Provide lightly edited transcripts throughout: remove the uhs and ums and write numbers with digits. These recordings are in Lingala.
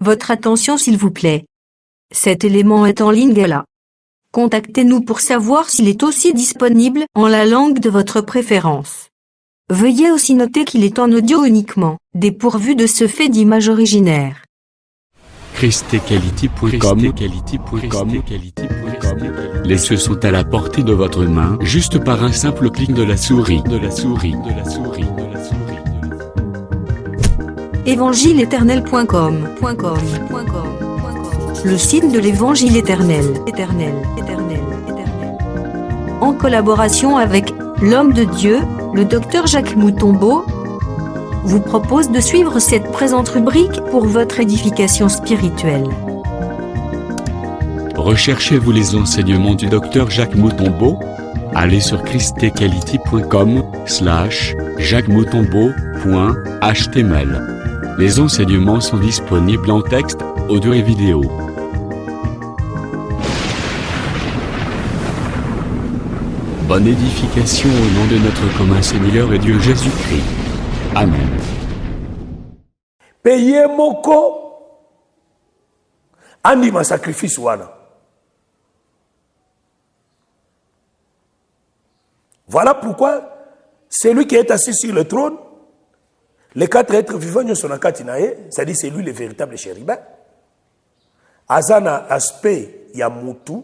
Votre attention s'il vous plaît. Cet élément est en ligne là. Contactez-nous pour savoir s'il est aussi disponible en la langue de votre préférence. Veuillez aussi noter qu'il est en audio uniquement, dépourvu de ce fait d'image originaire. christequality.com. Les cieux sont à la portée de votre main, juste par un simple clic de la souris. Évangile-éternel.com. Le site de l'Évangile éternel. En collaboration avec l'homme de Dieu, le docteur Jacques Moutombo, vous propose de suivre cette présente rubrique pour votre édification spirituelle. Recherchez-vous les enseignements du docteur Jacques Moutombo? Allez sur christequality.com/jacquesmoutombo.html. Les enseignements sont disponibles en texte, audio et vidéo. Bonne édification au nom de notre commun Seigneur et Dieu Jésus-Christ. Amen. Payer moko anima sacrifice wana. Voilà pourquoi celui qui est assis sur le trône, les quatre êtres vivants sont en katinae, c'est-à-dire c'est lui le véritable chérubin. Azana aspect ya mutu,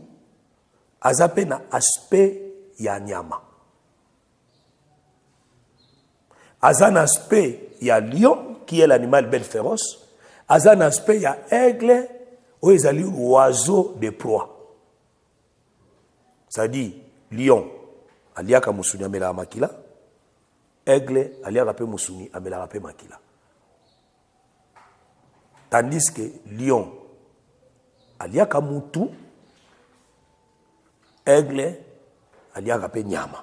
azape na aspect ya nyama. Azana aspect ya lion, qui est l'animal bête féroce. Azana aspect ya aigle, ou ezali oiseau de proie. C'est-à-dire lion, aliaka musuni amela makila. Aigle, aliaka pe musuni amela pe makila. Tandis que lion, aliaka mutu, aigle, aliaka pe nyama.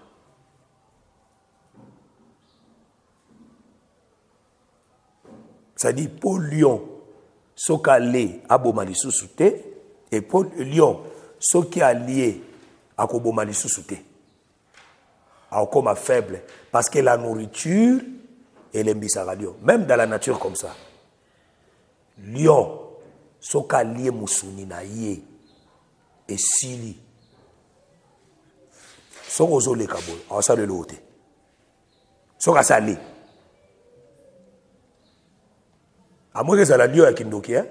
C'est-à-dire, pour lion, ce qui a lié à Bomalisou-Souté, et pour lion, ce qui a lié à Bomalisou-Souté. Alors, comme faible, parce que la nourriture, elle est mise à radio. Même dans la nature comme ça. Lion, ce qui a lié Moussouni naïe, et Sili. Ce qui a lié Kabul, on s'en est l'autre. Ce qui a lié. À moins que ça la lion à Kindoki, hein?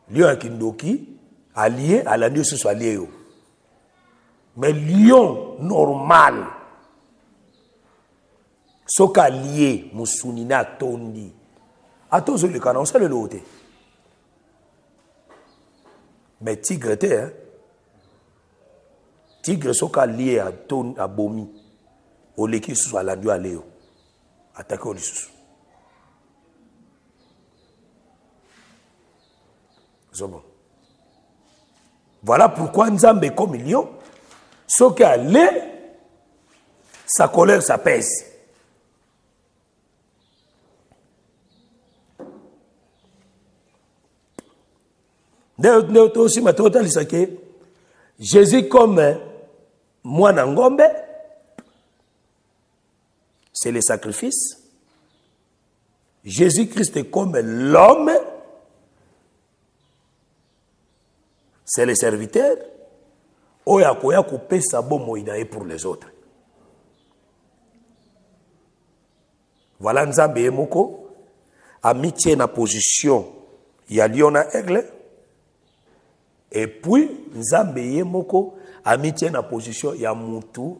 Lion à Kindoki, allié à la nuit, ce soit lié. Mais lion normal, ce qu'a lié, Moussounina Tondi, à tous les canons, ça le l'autre. Mais tigre, hein? Tigre, ce qu'a lié à Ton, à Bomi, au l'équipe, ce soit la nuit à Léo, attaqué au Lissous. Voilà pourquoi Nzambe est comme lion. Ce qui a l'air, sa colère s'apaise. Jésus comme moi Nangombe, c'est le sacrifice. Jésus-Christ est comme l'homme, c'est le serviteur. Oya koya couper sa moïnae pour les autres. Voilà Nzambe Moko a mis na position ya lion na aigle. Et puis Nzambe Moko a mis na position ya mutu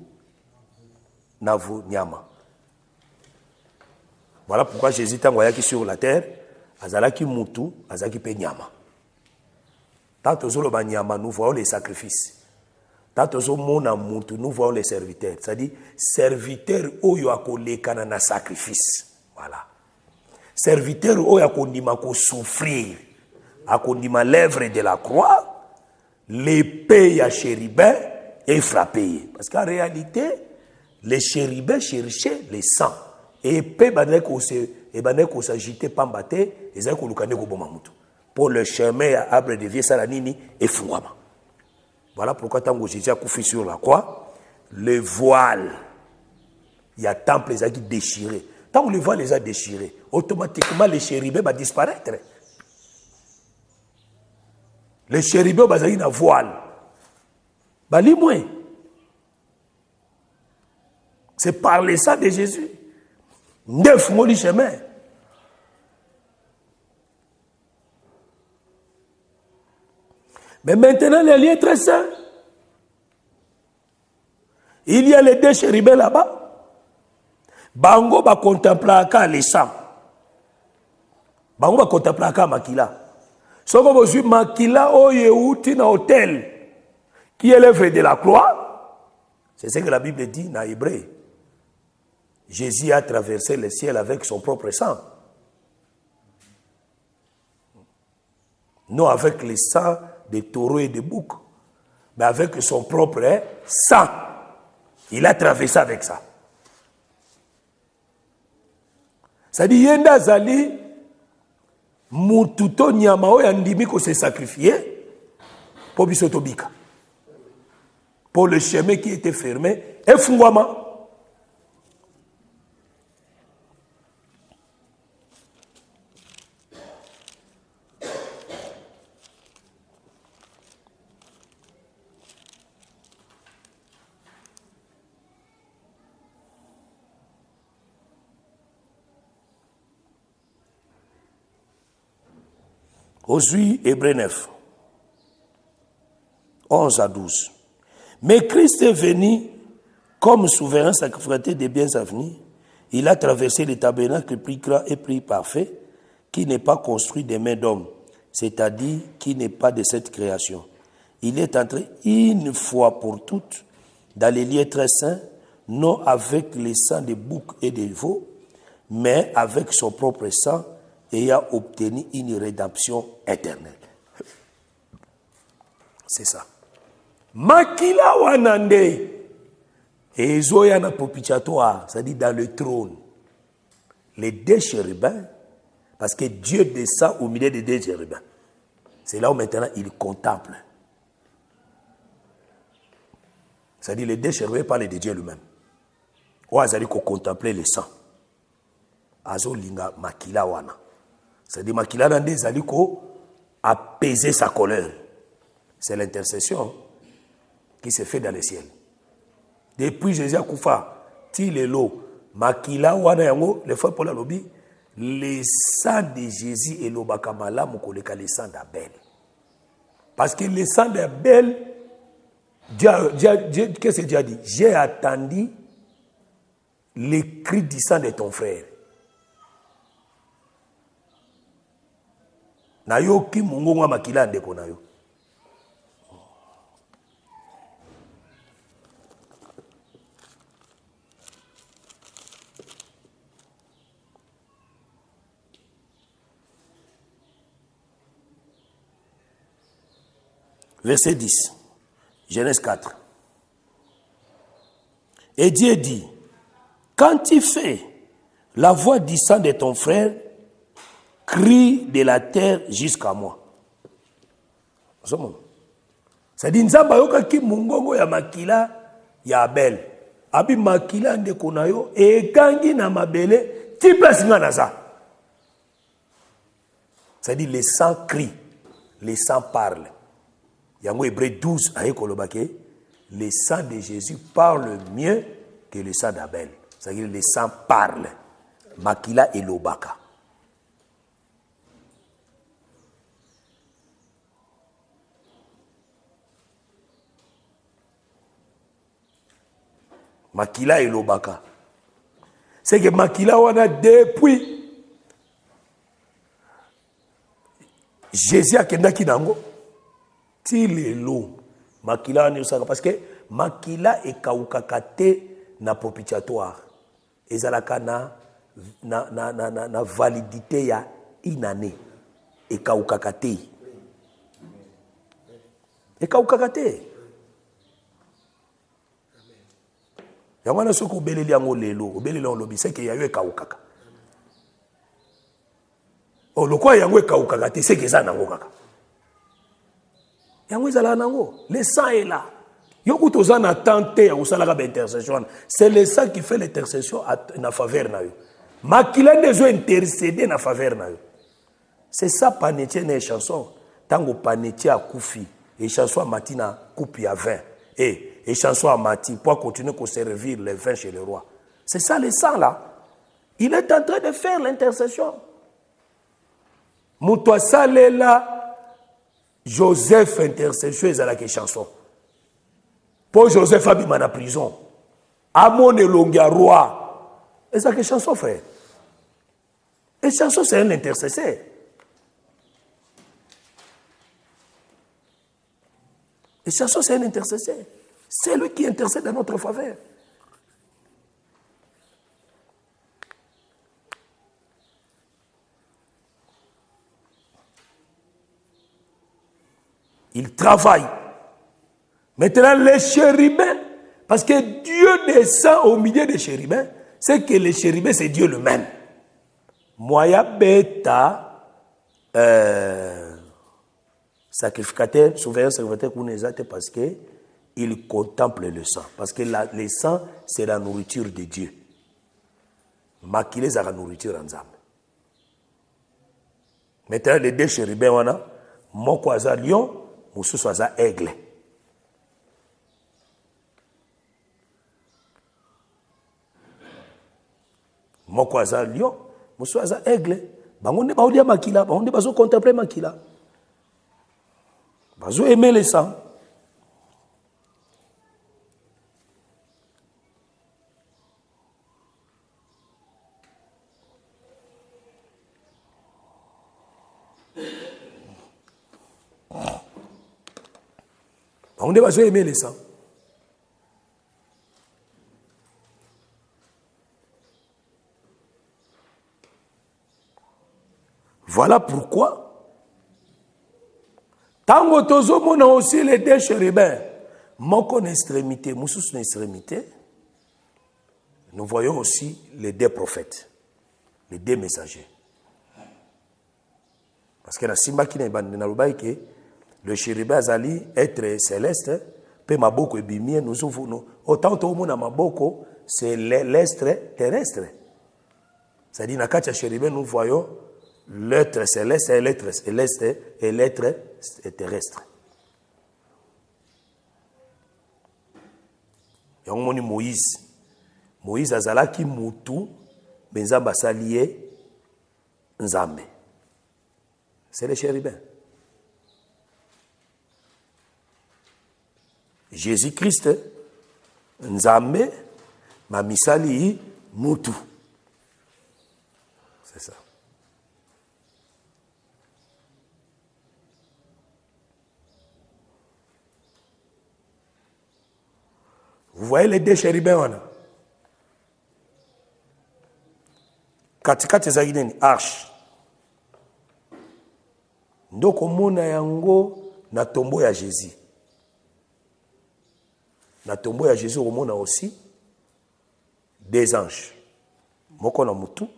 na nyama. Voilà pourquoi Jésus tangoyaki sur la terre, azalaki mutu, azalaki pe nyama. Tant que nyama, nous voyons les sacrifices. Tant que nous voyons les serviteurs. C'est-à-dire, serviteur oyo akolekana na sacrifice. Voilà. Serviteur oyo akondima ko souffrir. Akondima l'œuvre de la croix. L'épée ya chérubin est frappée. Parce qu'en réalité, les chérubins cherchaient les sangs. Et l'épée ko s'agiter pambate, et ça ko lukane ko bomamutu. Pour le chemin à arbre de vie salanini et fouama. Voilà pourquoi tant Jésus a couché sur la croix, le voile, il y a temple les a déchirés. Tant que le voile les a déchirés, automatiquement les chérubins va disparaître. Les chérubins bazali na voile. Bali moins. C'est par le sang de Jésus. Neuf moli chemin. Mais maintenant, les lieux très saints. Il y a les deux chérubins là-bas. Bango va contempler le sang. Bango va contempler makila. Ce que vous avez makila oyeuti na hôtel qui est l'œuvre de la croix. C'est ce que la Bible dit dans Hébreu. Jésus a traversé le ciel avec son propre sang. Non avec le sang des taureaux et des boucs, mais avec son propre sang. Il a traversé avec ça. Ça dit, yenda zali, mututo nyamao yandimi ko se sacrifier pour bisotobika. Pour le chemin qui était fermé, et fungwama. Aujourd'hui, Hébreu 9, 11 à 12. Mais Christ est venu comme souverain sacrificateur des biens à venir. Il a traversé le tabernacle plus grand et plus parfait, qui n'est pas construit des mains d'hommes, c'est-à-dire qui n'est pas de cette création. Il est entré une fois pour toutes dans les lieux très saints, non avec le sang des boucs et des veaux, mais avec son propre sang, et a obtenu une rédemption éternelle. C'est ça. Makila wanande et zoyana propitiatoire, c'est-à-dire dans le trône. Les deux chérubins, parce que Dieu descend au milieu des deux chérubins. C'est là où maintenant il contemple. C'est-à-dire les deux chérubins parlent de Dieu lui-même. Ou azali ko contempler le sang. Azo linga makila wana. C'est-à-dire makila nande zali ko apaiser sa colère. C'est l'intercession qui se fait dans le ciel. Depuis Jésus a koufa, ti lelo makila wana yango le frère Paul alobi le sang de Jésus et le bakamala mokoleka le sang d'Abel. Parce que le sang d'Abel, qu'est-ce que Dieu a dit? J'ai attendu les cris du sang de ton frère. Na yo ki mungonga makila ndeko na yo. Verset 10, Genèse 4. Et Dieu dit, quand tu fais la voix du sang de ton frère, crie de la terre jusqu'à moi. C'est-à-dire, nzamba yoka ki mungongo ya makila ya Abel. Abi makila ndeko na yo ekangi na mabele ti place nga na za. C'est-à-dire, le sang crie, le sang parle. Yango Hébreu 12 aye kolobake, le sang de Jésus parle mieux que le sang d'Abel. C'est-à-dire, le sang parle. Makila et lobaka. Makila et lobaka. C'est que Makila wana depuis Jésus a kendaki nango ti lelo makila wana yosaka parce que makila ekaukaka te na propitiatoire ezalaka na validité ya une année ekaukaka te yango na soko obeleli yango lelo obeleli yango lobi seke yayo ekaukaka o lokwa yango ekaukaka te seke eza nango kaka yango ezala nango le sang est là yoko toza na tante ya kosalaka intercession c'est le sang qui fait l'intercession na faveur na yo makila ndezo intercéder na faveur na yo c'est ça panetier na chanson tango panetier a koufi et chanson à matina coupe à vin et chanson à mati pour continuer à servir le vin chez le roi. C'est ça le sang là. Il est en train de faire l'intercession. Moutoua Salela, Joseph intercession et la chanson. Pour Joseph Abima en prison. Amon et Longa roi. Et ça que chanson frère. Et chanson c'est un intercesseur. Et chanson c'est un intercesseur. C'est lui qui intercède dans notre faveur. Il travaille. Maintenant, les chérubins, parce que Dieu descend au milieu des chérubins, c'est que les chérubins, c'est Dieu lui-même. Moya beta, sacrificateur, souverain sacrificateur, parce qu'il contemple le sang. Parce que le sang, c'est la nourriture de Dieu. Maquillé, c'est la nourriture ensemble. Maintenant, les deux chérubins, on a, moko aza lion, mosusu aza aigle. Moko aza lion, mosusu aza aigle. Bango ne baolia makila, bango ne bazo contempler makila. Bazo aimer le sang. On va aimer les sangs. Voilà pourquoi, tant que nous avons aussi les deux chérubins, moko en extrémité, moussous en extrémité, nous voyons aussi les deux prophètes, les deux messagers. Parce que la simba qui n'est pas que le chérubin azali être céleste, pe maboko ebimie nous ouvrons autant tout le monde maboko c'est l'être terrestre. C'est-à-dire na kacha chérubin nous voyons l'être céleste et l'être céleste et l'être terrestre. Yongoni Moïse azalaki mutu benzamba salié nzambe. C'est le chérubin. Jésus-Christ, Nzambe, Mamisali, Mutu. C'est ça. Vous voyez les deux chérubins, on a. Katikati zagideni, arche. Ndoko mona yango na tombo ya Jésus. Na tombo ya Jésus, on a aussi des anges. Moko na mutu,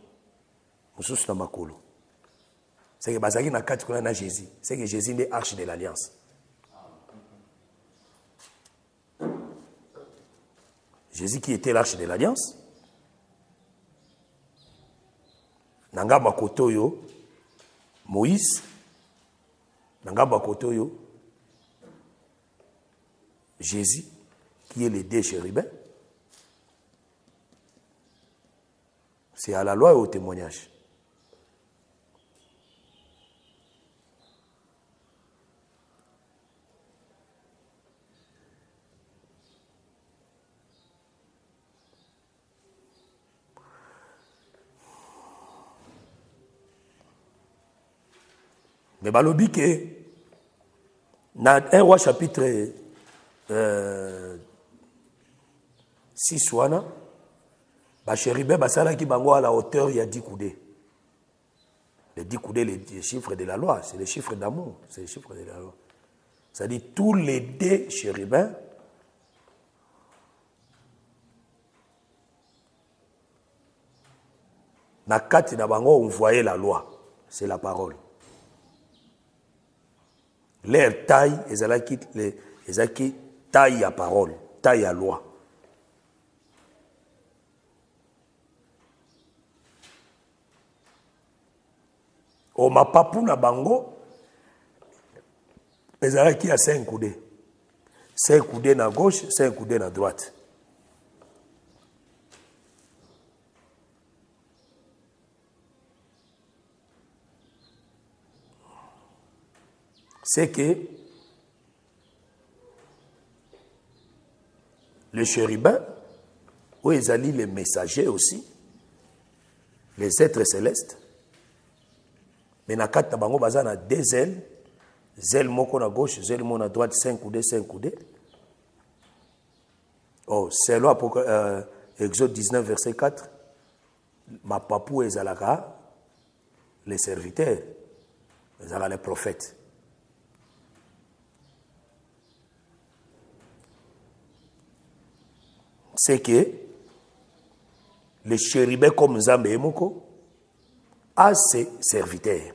mususu na makolo. C'est que bazaki na kati kuna na Jésus. C'est que Jésus est arche de l'alliance. Jésus qui était l'arche de l'alliance. Nanga makoto yo Moïse. Nanga makoto yo Jésus qui est les deux chérubins. C'est à la loi et au témoignage. Mais balobi que dans 1 roi chapitre 6 wana ba chérubin basala ki bango à la hauteur il y a 10 coudées. Les 10 coudées, les chiffres de la loi, c'est les chiffres d'amour, c'est les chiffres de la loi. C'est-à-dire tous les deux chérubins na kati na bango on voyait la loi, c'est la parole. Leur taille, ezalaki taille à parole, taille à loi. O mapapu na bango, ezalaki ya 5 coudées. 5 coudées à gauche, 5 coudées à droite. C'est que les chérubins, où ils allaient les messagers aussi, les êtres célestes, mais na kata bango bazana 2 ailes, zèle moko na gauche, zèle moko na droite, 5 coudées, 5 coudées. Oh, c'est là pour Exode 19, verset 4. Ma papou ezalaka les serviteurs, ezalaka les prophètes. C'est que les chérubins comme Nzambe Emoko a ses serviteurs.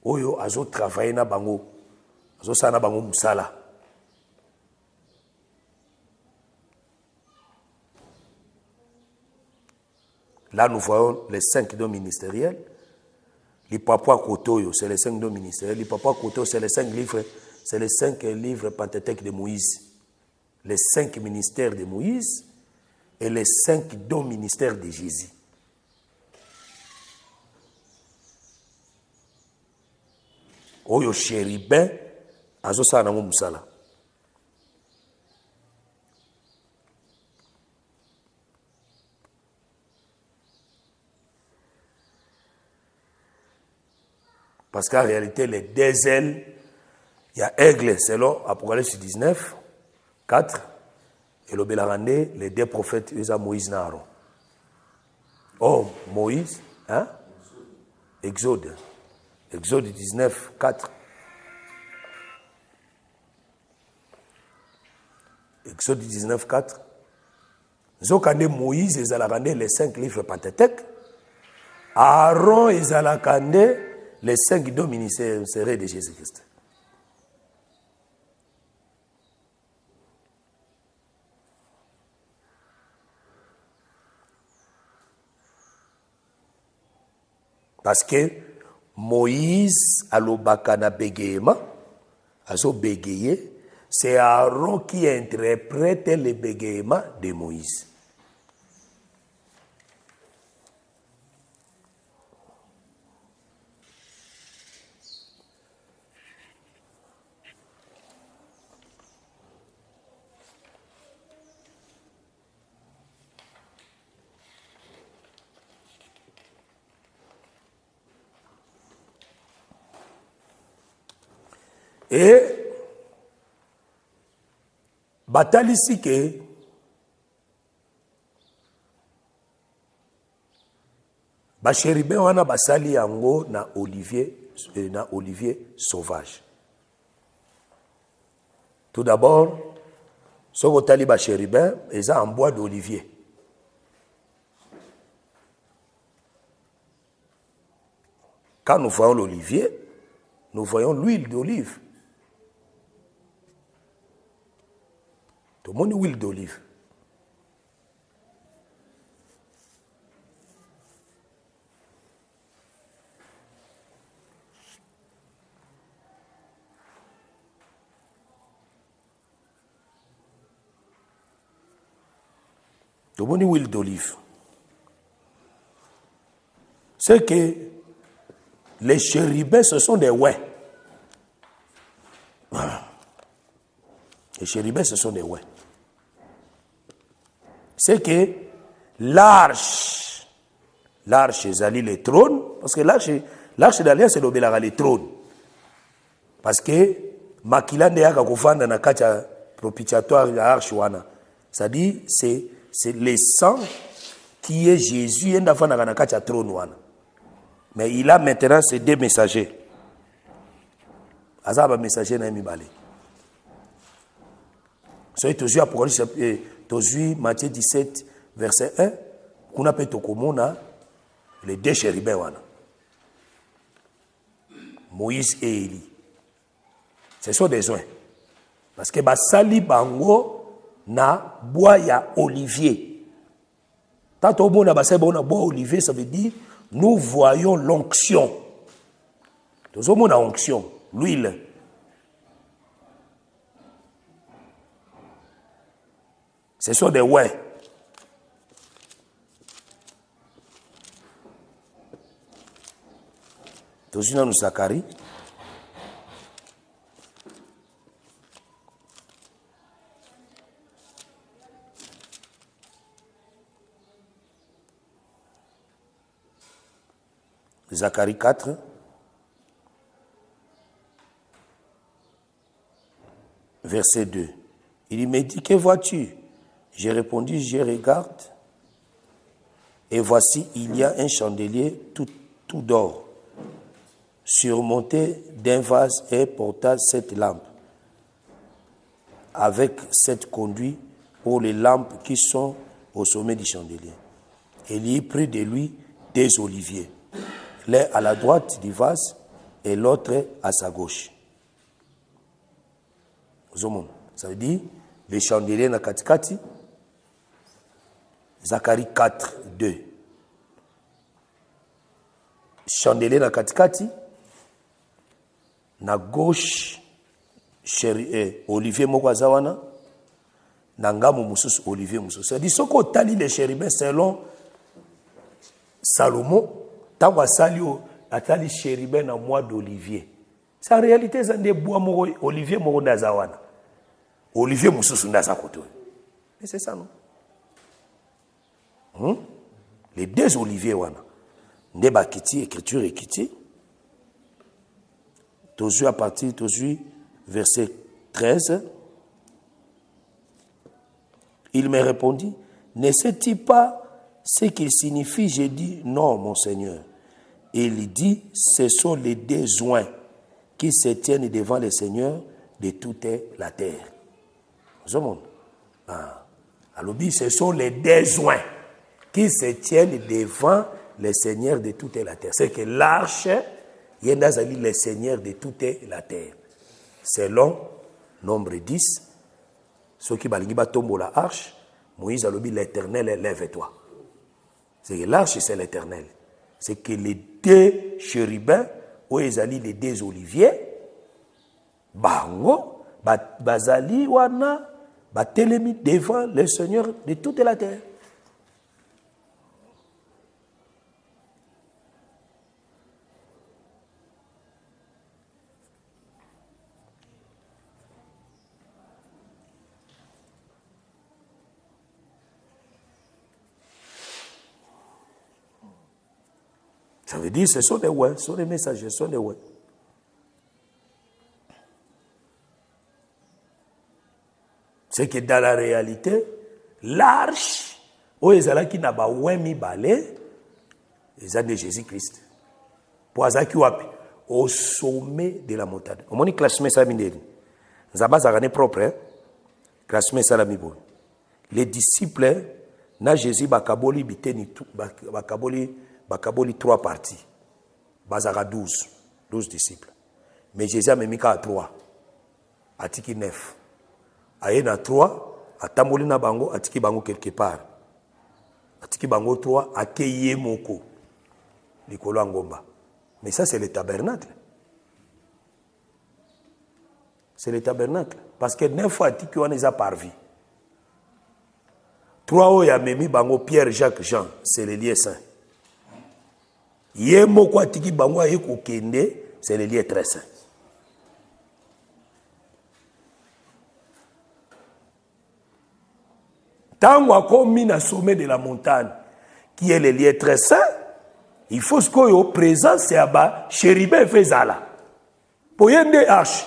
Oyo azo travailler na bango, azo sana bango musala. Là, nous voyons les 5 dons ministériels. Les Papua Kotoyo, c'est les 5 dons ministériels. Les Papua Kotoyo, c'est les 5 livres, c'est les 5 livres Pentateuque de Moïse. Les 5 ministères de Moïse et les 5 dons ministères de Jésus. Oyo chérubin, azo sa nango musala. Parce qu'en réalité, les 2 ailes, il y a aigle, selon Apocalypse 19, 4, et le Bélarandé, les 2 prophètes, ils ont Moïse et Aaron. Oh, Moïse, hein? Exode. Exode 19, 4. Exode 19, 4. Zokande Moïse, ils ont les 5 livres Pentateuque. Aaron, ils ont les 5 dons ministériels de Jésus-Christ. Parce que Moïse alobaka na bégéema, azo bégéye, c'est Aaron qui interprète le bégéema de Moïse. Et batalisi que bachérubin wana basali yango na olivier sauvage. Tout d'abord, ce que bachérubin est en bois d'olivier. Quand nous voyons l'olivier, nous voyons l'huile d'olive. Tout le monde huile d'olive. Tout le monde huile d'olive. C'est que les chérubins, ce sont des ouais. Les chérubins, ce sont des ouais. C'est que l'arche, c'est le trône, parce que l'arche d'alliance, c'est le trône. Parce que makila ne yaka kufanda na kacha propitiatoire ya arche wana. C'est-à-dire, c'est le sang qui est Jésus et d'afin na kacha trône wana. Mais il a maintenant ces 2 messagers. Azaba messager na mibale. Soyez toujours Apocalypse, toujours Matthieu 17, verset 1. Qu'on appelle Tokomona, les 2 chérubins wana. Moïse et Élie. Ce sont des oins. Parce que basali bango na bois ya olivier. Tant au bon na bois olivier, ça veut dire nous voyons l'onction. Nous avons l'onction, l'huile. Ce sont des ouais. Tozina nous Zacharie. Zacharie 4. Verset 2. Il me dit, que vois-tu? J'ai répondu, je regarde. Et voici, il y a un chandelier tout d'or, surmonté d'un vase et portant 7 lampes, avec 7 conduits pour les lampes qui sont au sommet du chandelier. Et il y prit de lui des oliviers, l'un à la droite du vase et l'autre à sa gauche. Ça veut dire, les chandeliers na katikati, Zacharie 4, 2. Chandelier na katikati, na gauche, Olivier Mokazawana, na ngamu mususu, Olivier mususu. C'est-à-dire, ce qu'on tali les chérubins selon Salomon, tant qu'on sali a tali chérubins na mois d'Olivier. C'est en réalité, c'est des bois Olivier Mokazawana. Olivier mususu ndaza koto. Mais c'est ça, non? Les 2 oliviers wana. Ndeba kiti, écriture et kiti. Tozu à partir, Tozu, verset 13. Il me répondit, ne sais-tu pas ce qu'il signifie? J'ai dit, non, mon Seigneur. Et il dit, ce sont les 2 joints qui se tiennent devant le Seigneur de toute la terre. Alors, ce sont les 2 joints qui se tiennent devant les seigneurs de toute la terre. C'est que l'arche, il y a les seigneurs de toute la terre. Selon nombre 10, ceux qui tombent la arche, Moïse a dit l'Éternel lève-toi. C'est que l'arche, c'est l'Éternel. C'est que les 2 chérubins, où ils allaient les 2 oliviers, bango, bazali wana, batelemi devant le Seigneur de toute la terre. Ça veut dire, ce sont des ouais, ce sont des messagers, ce sont des ouais. C'est que dans la réalité, l'arche, où ils allaient qui n'a pas ouais mi balé, ils ont de Jésus-Christ. Pour azaki wapi, au sommet de la montagne. On m'a dit classement ça mineri. Zaba zarane propre, hein? Classement ça la mibo. Les disciples, na Jésus bakaboli biteni tout, bakaboli 3 parties. Bazara 12 disciples. Mais Jésus a mis qu'à 3. Atiki 9. Aye na 3, atamboli na bango, atiki bango quelque part. Atiki bango 3, akeye moko. Likolo ngomba. Mais ça c'est le tabernacle. C'est le tabernacle. Parce que 9 fois atiki on les a parvis. 3 oya memi bango Pierre, Jacques, Jean, c'est les lieux saints. Yé moko atiki bango aye kokende, c'est les lieux très saints. Tant qu'on mis au sommet de la montagne, qui est le lieu très saint, il faut ce qu'on ait au présent, c'est à bas, chérubin fait ça. Pour y avoir des arches.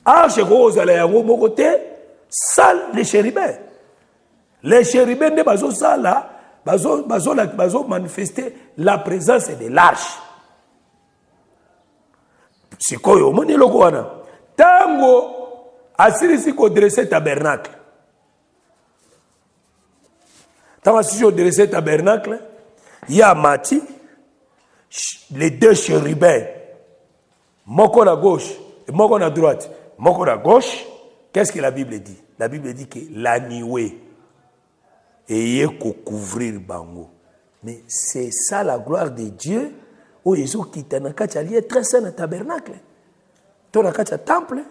Arches, rose, à la côté, salle les chérubins. Les chérubins de bazo sala, bazo manifester la présence de l'arche. C'est quoi, au monde, le quoi, tango, assis qu'on dresse tabernacle. Tant que je dresse le tabernacle, il y a Mati, les 2 chérubins, moko à gauche et moko à droite. Moko à gauche, qu'est-ce que la Bible dit? La Bible dit que la nuée est couvrir bango. Mais c'est ça la gloire de Dieu, où ils ont quitté un très saint dans le tabernacle. Dans le temple.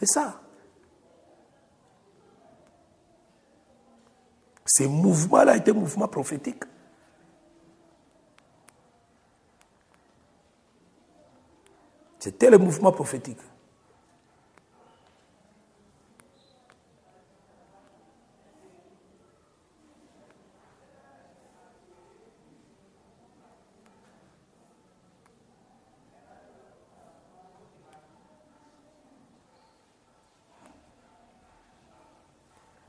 C'est ça. Ce mouvement-là était un mouvement prophétique. C'était le mouvement prophétique.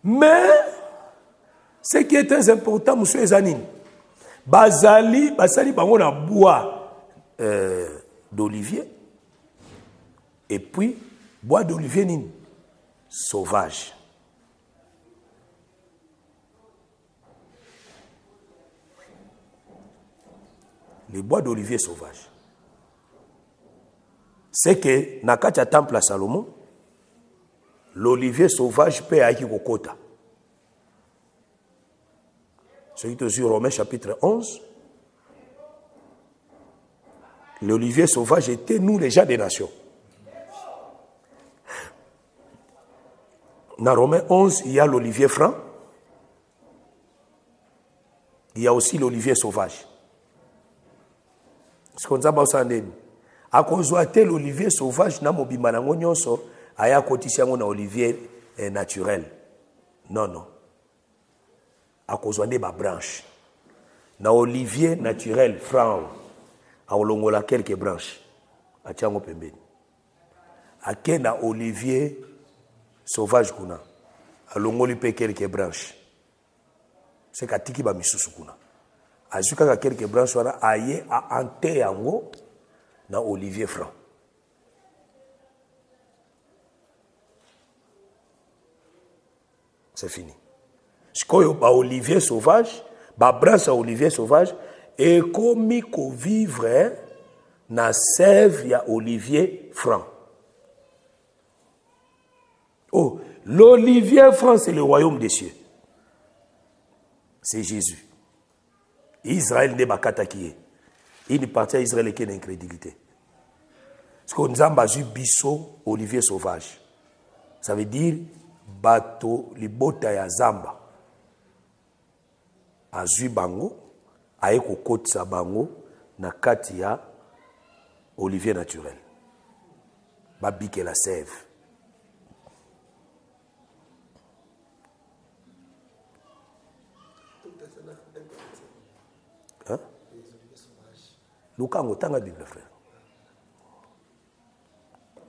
Mais, ce qui est très important, M. Ezanine, basali bango na bois d'olivier, et puis bois d'olivier nini sauvage. Les bois d'olivier sauvage. C'est que na kati ya temple à Salomon, l'olivier sauvage peut aiki kokota. Ce qui est sur Romains chapitre 11. L'olivier sauvage était nous les gens des nations. Dans Romains 11, il y a l'olivier franc. Il y a aussi l'olivier sauvage. Ce qu'on a dit, à cause de l'olivier sauvage, na mobimba nango nyonso aya kotisi yango na olivier naturel. Non, non. À cause de ba branche. Na olivier naturel franc, a olongola quelques branches. A tiango pembeni. Ake na olivier sauvage kuna, a longoli pe quelques branches. C'est katiki ba misusu kuna. Azuka ka quelques branches wana aye a ante yango na olivier franc. C'est fini. Sikoyo ba olivier sauvage, ba branche à olivier sauvage et komi ko vivre na sève ya olivier franc. Oh, l'olivier franc c'est le royaume des cieux. C'est Jésus. Israël n'est pas katakié. Il ne partit à Israël qui est d'incrédulité. Parce qu'on a eu biso olivier sauvage. Ça veut dire bato libota ya zamba. Azui bango, aeko kotisa bango na kati ya olivier naturel. Babike la sève. Hein? Luka ngotanga Bible frère.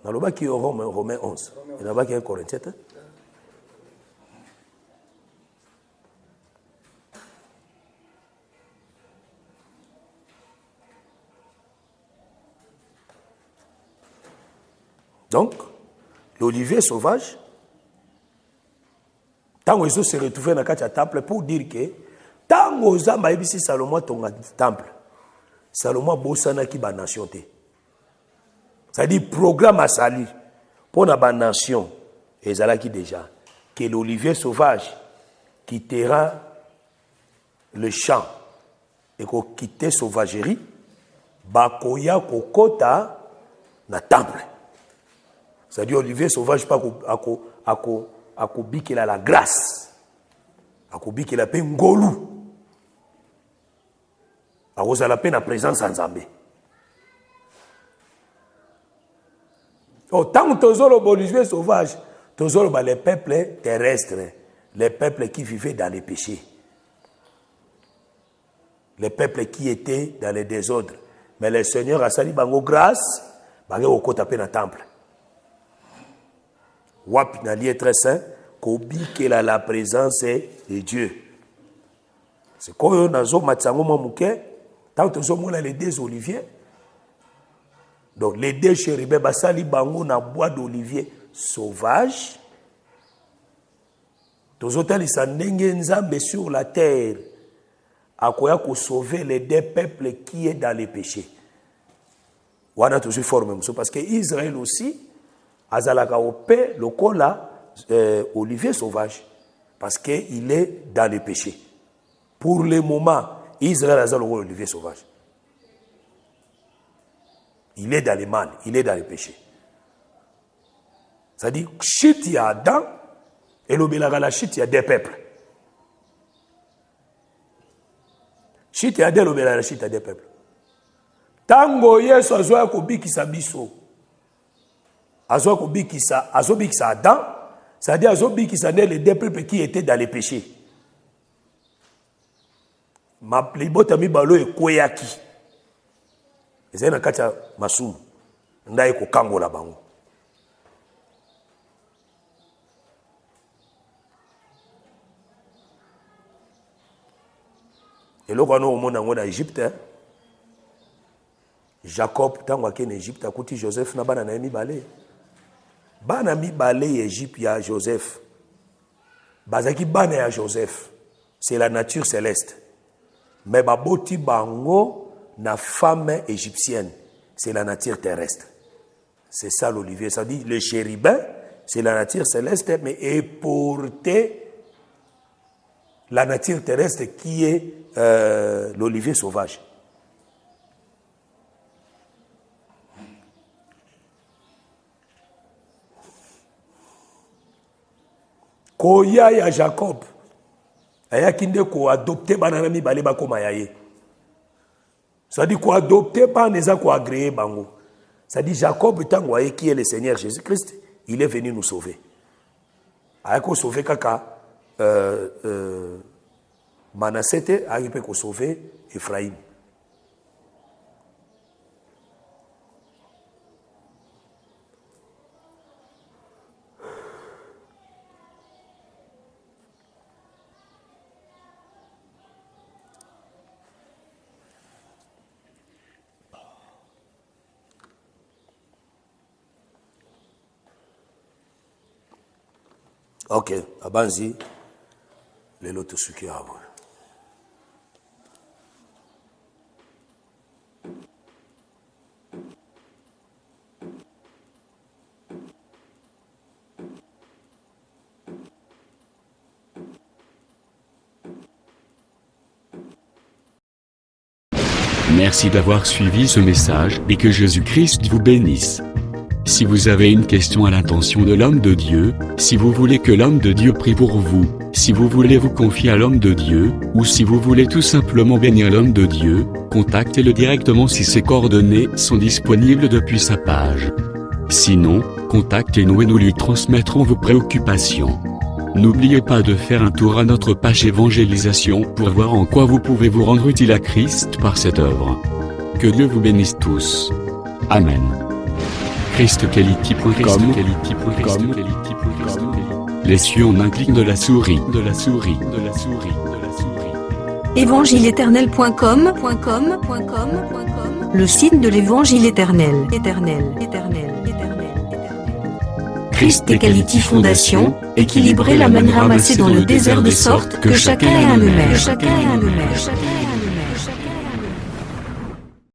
Naloba ki Romains 11. Et naloba ki 1 Corinthiens. Donc, l'olivier sauvage, tant qu'ils se retrouvent dans le temple pour dire que tant qu'ils ont ici Salomon ton temple, Salomon bossana qui ba nation té. C'est-à-dire programme à salut pour la nation et ça qui déjà que l'olivier sauvage quittera le champ et qu'on quitte sauvagerie, bakoya kokota na temple. C'est-à-dire olivier sauvage pas à qu'il a la grâce. À qu'il a peine ngolu. À cause de la peine à présence en Zambé. Tant que tu as l'olivier sauvage, tu as les peuples terrestres, les peuples qui vivaient dans les péchés. Les peuples qui étaient dans les désordres. Mais le Seigneur a sali bango grâce, bango au côté dans le temple. Wap na lieu très saint, kobi qu'elle a la présence de Dieu. C'est quand on a zo matsango mamuke, tant que zo mona les deux oliviers. Donc les deux chérubins basali bango na bois d'olivier sauvage. Tozotali sandenge nzambe sur la terre. Akoya ko sauver les deux peuples qui est dans les péchés. Wana toujours formé parce que Israël aussi azalaka opé lokola olivier sauvage parce que il est dans le péché. Pour le moment, Israël azalaka olivier sauvage. Il est dans le mal, il est dans le péché. C'est-à-dire, chute il y a Adam, et la chute il y a des peuples. Chute il y a la chute il y a des peuples. Tango yesu azwa kobikisa biso. Azwa kobikisa Adam, c'est-à-dire azwa kobikisa les deux peuples qui étaient dans les péchés. Ma libota mibalo ekoyaki. Ezali na kati ya masumu. Ndaye kokangola bango. Eloko wana omona ngo na Égypte. Jacob tango akene Égypte akuti Joseph na bana na mibale. Bana mibale ya Égypte ya Joseph. Bazaki bana ya Joseph. C'est la nature céleste. Mais baboti bango na femme égyptienne. C'est la nature terrestre. C'est ça l'olivier. Ça dit le chérubin, c'est la nature céleste, mais est porté la nature terrestre qui est l'olivier sauvage. Koya ya Jacob ayaki nde ko adopter banana mibale bakoma yaye. Ça dit ko adopter pas neza ko agréer bango. Ça dit Jacob tango aye qui est le Seigneur Jésus-Christ, il est venu nous sauver. Ayako sauver kaka Manassé a pu sauver Ephraïm. Ok, abanzi, les lots suki abo. Merci d'avoir suivi ce message et que Jésus-Christ vous bénisse. Si vous avez une question à l'intention de l'homme de Dieu, si vous voulez que l'homme de Dieu prie pour vous, si vous voulez vous confier à l'homme de Dieu, ou si vous voulez tout simplement bénir l'homme de Dieu, contactez-le directement si ses coordonnées sont disponibles depuis sa page. Sinon, contactez-nous et nous lui transmettrons vos préoccupations. N'oubliez pas de faire un tour à notre page évangélisation pour voir en quoi vous pouvez vous rendre utile à Christ par cette œuvre. Que Dieu vous bénisse tous. Amen. ChristQuality.com. Les cieux en un clic de la souris. Évangile-éternel.com, le site de l'Évangile éternel. Christ et Quality Fondation, équilibrer la manne ramassée dans le désert de sorte que chacun ait un maire.